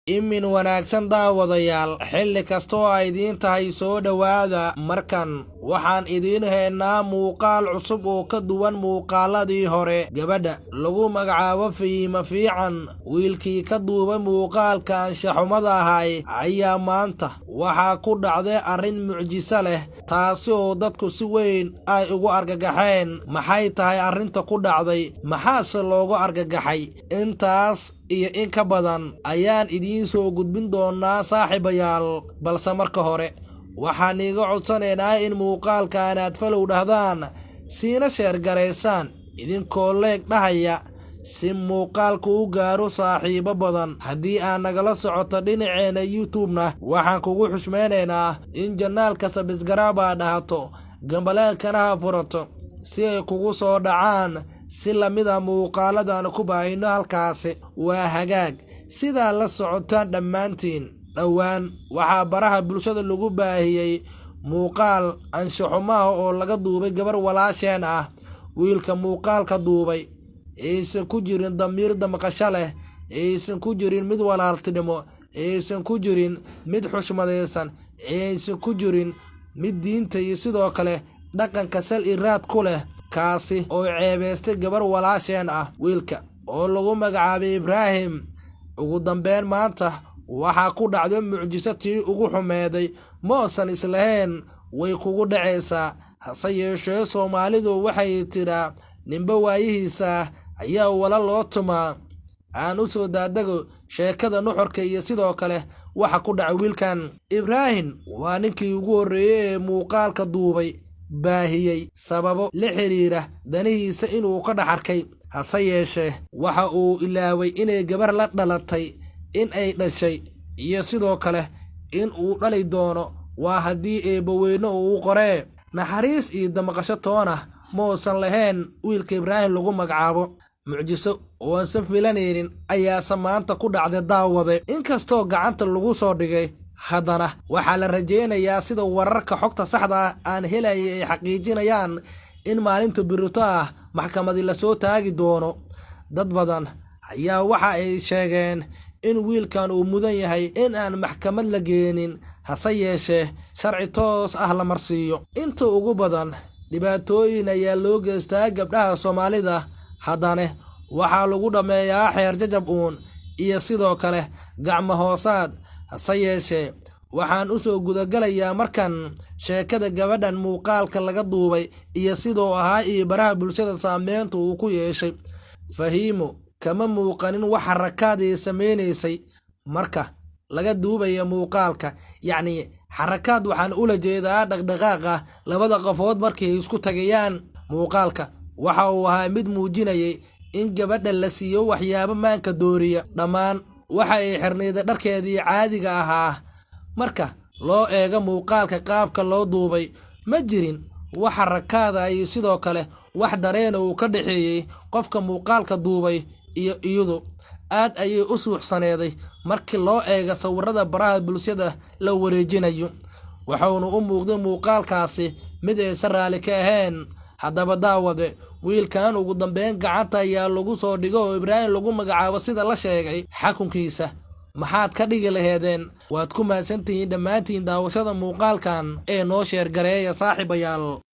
imin wanaagsan daawadayaal xilli kastoo ay idiin tahay soo dhawaada markan waxaan idiin haynaa muuqaal cusub oo ka duwan muuqaaladii hore. Gabadha lagu magacaabo Fiima Fiican wiilkii ka duubay muuqaalka anshaxumada ahay ayaa maanta waxaa ku dhacday arrin mucjiso leh taasi oo dadku si weyn ay ugu argagaxeen. Maxay tahay arrinta ku dhacday? Maxaase loogu argagaxay? Intaas iyo in ka badan ayaan idiin soo gudbin doonaa saaxiibayaal, balse marka hore waxaan iga codsanaynaa in muuqaalkan aad follow dhahdaan siina sheer gareysaan idinkoo leeg dhahaya si muuqaalku u gaaro saaxiibo badan. Haddii aad nagala socoto dhinaceena YouTube-na waxaan kugu xushmeynaynaa in janaalka subscribe aad dhahato gambaleelkana ha furato si ay kugu soo dhacaan si lamida muuqaaladan ku baahino halkaasi. Waa hagaag sidaa la socotaan dhammaantiin. Dhowaan waxaa baraha bulshada lagu baahiyey muuqaal anshaxumaha oo laga duubay gabar walaasheen ah. Wiilka muuqaalka duubay aysan ku jirin damiir damqasho leh, aysan ku jirin mid walaaltinimo, aysan ku jirin mid xushmadeysan, aysan ku jirin mid diinta iyo sidoo kale dhaqanka sal iraad ku leh, kaasi oo ceebeystay gabar walaasheen ah. Wiilka oo lagu magacaabay Ibraahim ugu dambeyn maanta waxaa ku dhacday mucjiso tii ugu xumeeday. Moosan islahayn way kugu dhacaysaa, hase yeeshee Soomaalidu waxay tiraa ninba waayihiisa ayaa wala loo tumaa. Aan u soo daadago sheekada nuxurka iyo sidoo kale waxa ku dhacay wiilkan. Ibraahim waa ninkii ugu horreeyay ee muuqaalka duubay baahiyey sababo la xiriira danihiisa inuu ka dhaxarkay. Hase yeeshee waxa uu ilaaway inay gabar la dhalatay, in ay dhashay iyo sidoo kale in uu dhali doono. Waa haddii eebbaweyne uu qoree. Naxariis iyo damqasho toona moosan lahayn wiilka Ibraahim lagu magacaabo. Mucjiso oo aan si filanaynin ayaase maanta ku dhacday daawade. Inkastoo gacanta lagu soo dhigay, haddana waxaa la rajeynayaa sida wararka xogta saxda ah aan helayay ay xaqiijinayaan in maalinta birito ah maxkamadii la soo taagi doono. Dad badan ayaa waxa ay sheegeen in wiilkan uu mudan yahay in aan maxkamad la geenin, hase yeeshee sharci toos ah la marsiiyo. Inta ugu badan dhibaatooyin ayaa loo geystaa gabdhaha Soomaalida, haddana waxaa lagu dhameeyaa xeer jajab iyo sidoo kale gacmo hoosaad. Hase yeeshee waxaan u soo gudagalayaa markan sheekada gabadhan muuqaalka laga duubay iyo sidoo ahaa iyo baraha bulshada saameynta uu ku yeeshay. Fahiimo kama muuqanin wax xarakaad ay sameynaysay marka laga duubaya muuqaalka, yacni xarakaad waxaan ula jeedaa dhaqdhaqaaqa labada qofood markay isku tagayaan. Muuqaalka waxa uu ahaa mid muujinayay in gabadha la siiyo waxyaabo maanka dooriya. Dhammaan waxa ay xirneyd dharkeedii caadiga ahaa. Marka loo eego muuqaalka qaabka loo duubay, ma jirin wax xarakaada iyo sidoo kale wax dareena uu ka dhaxeeyay qofka muuqaalka duubay iyo iyadu. Aad ayay u suuxsaneeday markii loo eego sawirada baraha bulshada la wareejinayo, waxaana u muuqday muuqaalkaasi mid aysan raali ka ahayn. Haddaba daawade, wiilkan ugu dambeyn gacanta ayaa lagu soo dhigo oo Ibraahim lagu magacaabo sida la sheegay. Xakunkiisa maxaad ka dhigi laheedeen? Waad ku mahadsantihiin dhammaantiin daawashada muuqaalkan ee noo sheer gareeya saaxiibayaal.